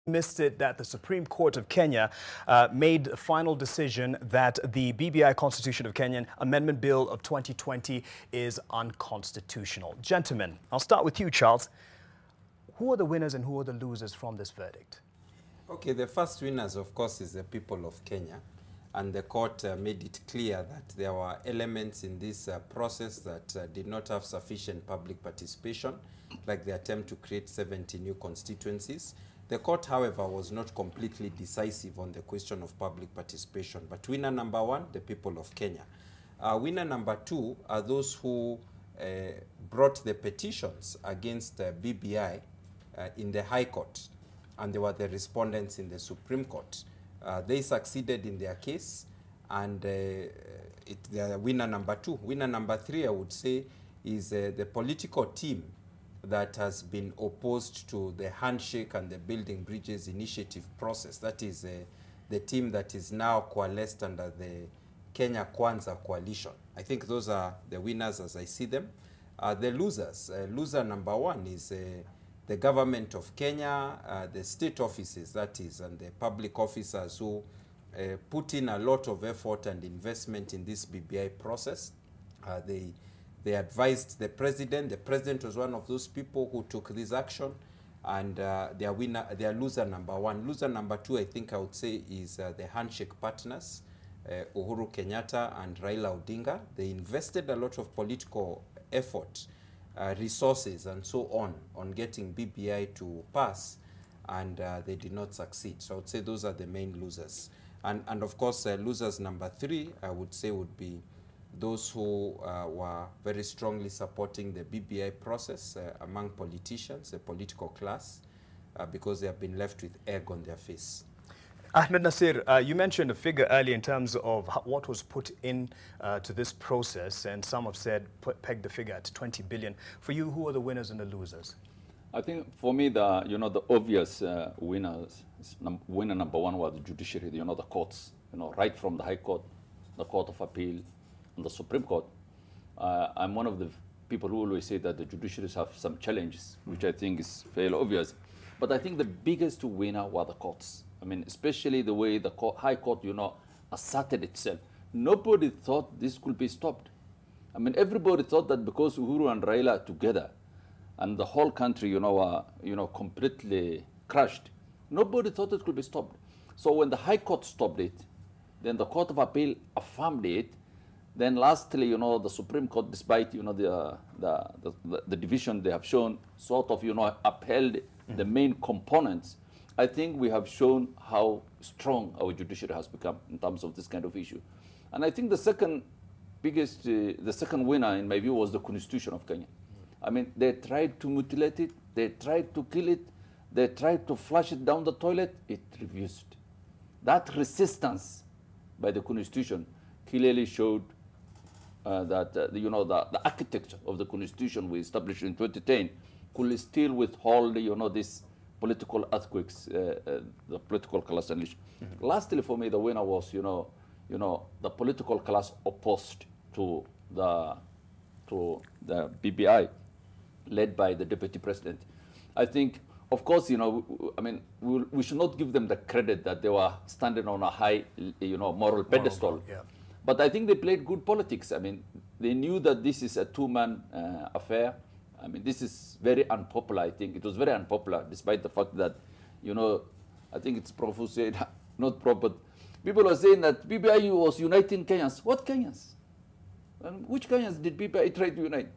Missed it that the Supreme Court of Kenya made a final decision that the BBI Constitution of Kenya Amendment Bill of 2020 is unconstitutional. Gentlemen, I'll start with you, Charles. Who are the winners and who are the losers from this verdict? Okay, the first winners, of course, is the people of Kenya. And the court made it clear that there were elements in this process that did not have sufficient public participation, like the attempt to create 70 new constituencies. The court, however, was not completely decisive on the question of public participation. But winner number one, the people of Kenya. Winner number two are those who brought the petitions against BBI in the High Court, and they were the respondents in the Supreme Court. They succeeded in their case, and they are winner number two. Winner number three, I would say, is the political team that has been opposed to the handshake and the Building Bridges initiative process. That is the team that is now coalesced under the Kenya Kwanza coalition. I think those are the winners as I see them. The losers, loser number one is the government of Kenya, the state offices, that is, and the public officers who put in a lot of effort and investment in this BBI process. They advised the president. The president was one of those people who took this action, and their loser number one. Loser number two, I think I would say, is the handshake partners, Uhuru Kenyatta and Raila Odinga. They invested a lot of political effort, resources, and so on getting BBI to pass, and they did not succeed. So I would say those are the main losers. And of course, losers number three, I would say, would be those who were very strongly supporting the BBI process among politicians, the political class, because they have been left with egg on their face. Ahmed Nasir, you mentioned a figure earlier in terms of what was put in to this process, and some have said pegged the figure at 20 billion. For you, who are the winners and the losers? I think for me, the obvious winners, winner number one was the judiciary, the courts, right from the High Court, the Court of Appeal, and the Supreme Court. I'm one of the people who always say that the judiciaries have some challenges, which I think is fairly obvious. But I think the biggest winner were the courts. I mean, especially the way the High Court, asserted itself. Nobody thought this could be stopped. I mean, everybody thought that because Uhuru and Raila are together, and the whole country, completely crushed, nobody thought it could be stopped. So when the High Court stopped it, then the Court of Appeal affirmed it. Then lastly, the Supreme Court, despite, the division they have shown, sort of, upheld the main components. I think we have shown how strong our judiciary has become in terms of this kind of issue. And I think the second winner, in my view, was the Constitution of Kenya. I mean, they tried to mutilate it, they tried to kill it, they tried to flush it down the toilet, it refused. That resistance by the Constitution clearly showed that the architecture of the Constitution we established in 2010 could still withhold these political earthquakes, the political class unleashed. Lastly, for me, the winner was the political class opposed to the BBI, led by the deputy president. I think, of course, we should not give them the credit that they were standing on a high, moral pedestal. Yeah. But I think they played good politics. I mean, they knew that this is a two-man affair. I mean, this is very unpopular, I think. It was very unpopular, despite the fact that, I think it's Prof. said, not proper. People are saying that BBI was uniting Kenyans. What Kenyans? And which Kenyans did BBI try to unite?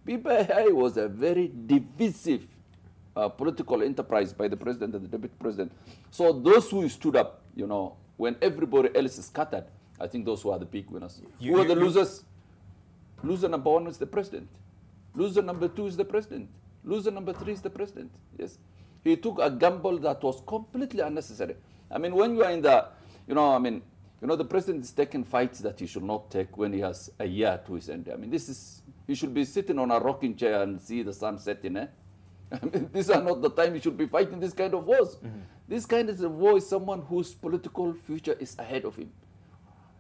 BBI was a very divisive political enterprise by the president and the deputy president. So those who stood up, when everybody else is scattered, I think those who are the big winners. Who are the losers? Loser number one is the president. Loser number two is the president. Loser number three is the president. Yes, he took a gamble that was completely unnecessary. I mean, when you are in the, the president is taking fights that he should not take when he has a year to his end. I mean, he should be sitting on a rocking chair and see the sun setting. I mean, these are not the time he should be fighting this kind of wars. This kind of war is someone whose political future is ahead of him.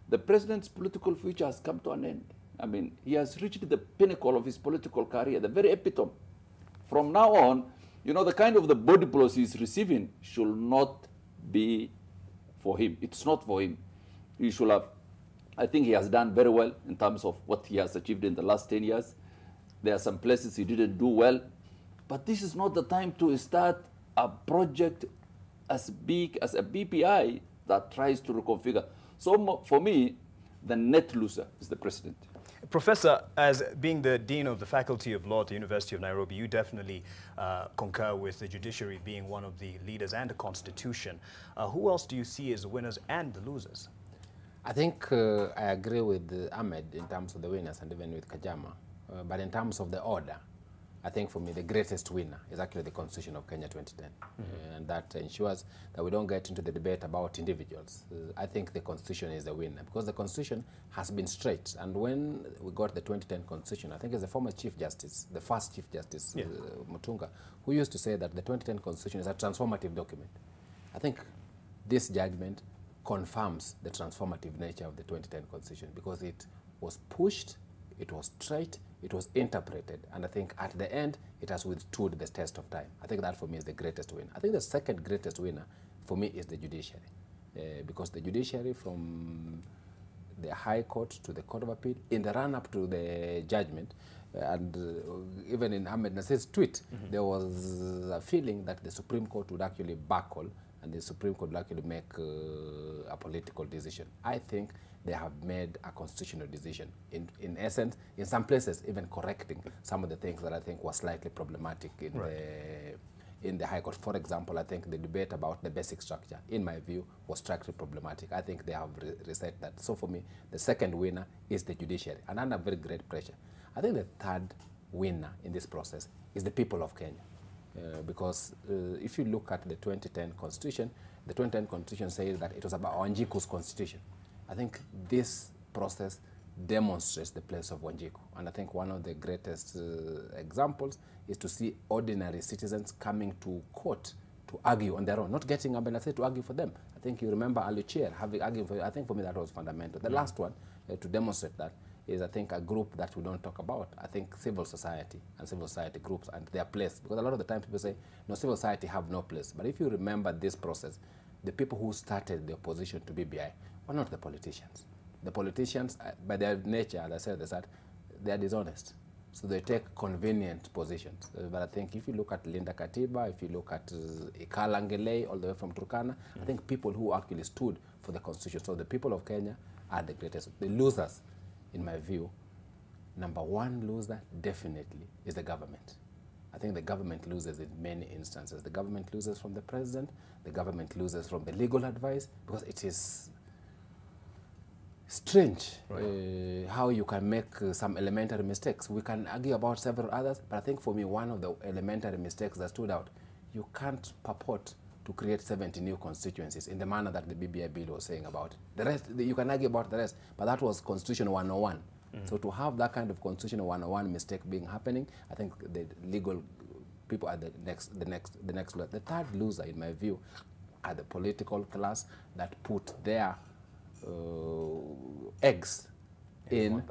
The president's political future has come to an end. I mean, he has reached the pinnacle of his political career, the very epitome. From now on, you know, the kind of the body blows he's receiving should not be for him. It's not for him. He should have, I think he has done very well in terms of what he has achieved in the last 10 years. There are some places he didn't do well, but this is not the time to start a project as big as a BBI that tries to reconfigure. So for me, the net loser is the president. Professor, as being the Dean of the Faculty of Law at the University of Nairobi, you definitely concur with the judiciary being one of the leaders and the Constitution. Who else do you see as the winners and the losers? I think I agree with Ahmed in terms of the winners and even with Kajama. But in terms of the order, I think for me the greatest winner is actually the Constitution of Kenya 2010. And that ensures that we don't get into the debate about individuals. I think the Constitution is the winner because the Constitution has been straight. And when we got the 2010 Constitution, I think it's the former Chief Justice, the first Chief Justice, Mutunga, who used to say that the 2010 Constitution is a transformative document. I think this judgment confirms the transformative nature of the 2010 Constitution because it was pushed, it was straight, it was interpreted, and I think at the end, it has withstood the test of time. I think that for me is the greatest winner. I think the second greatest winner for me is the judiciary, because the judiciary from the High Court to the Court of Appeal, in the run-up to the judgment, and even in Ahmed Nasir's tweet, there was a feeling that the Supreme Court would actually buckle and the Supreme Court will actually make a political decision. I think they have made a constitutional decision. In essence, in some places, even correcting some of the things that I think were slightly problematic in the High Court. For example, I think the debate about the basic structure, in my view, was structurally problematic. I think they have reset that. So for me, the second winner is the judiciary, and under very great pressure. I think the third winner in this process is the people of Kenya. Because if you look at the 2010 Constitution, the 2010 Constitution says that it was about Wanjiku's constitution. I think this process demonstrates the place of Wanjiku. And I think one of the greatest examples is to see ordinary citizens coming to court to argue on their own, not getting a benefit to argue for them. I think you remember Aluchier having argued for, I think for me that was fundamental. The last one to demonstrate that is, I think, a group that we don't talk about. I think civil society and civil society groups and their place. Because a lot of the time people say, no, civil society have no place. But if you remember this process, the people who started the opposition to BBI were not the politicians. The politicians, by their nature, as I said, they are dishonest. So they take convenient positions. But I think if you look at Linda Katiba, if you look at Ikala Ngelei, all the way from Turkana, I think people who actually stood for the constitution. So the people of Kenya are the greatest. The losers, in my view, number one loser definitely is the government. I think the government loses in many instances. The government loses from the president, the government loses from the legal advice, because it is strange how you can make some elementary mistakes. We can argue about several others, but I think for me, one of the elementary mistakes that stood out, you can't purport to create 70 new constituencies in the manner that the BBI bill was saying about it. The rest, you can argue about the rest, but that was Constitution 101. So to have that kind of Constitution 101 mistake being happening, I think the legal people are the next loser. The third loser, in my view, are the political class that put their eggs in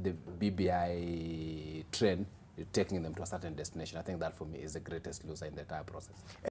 the BBI train, taking them to a certain destination. I think that for me is the greatest loser in the entire process.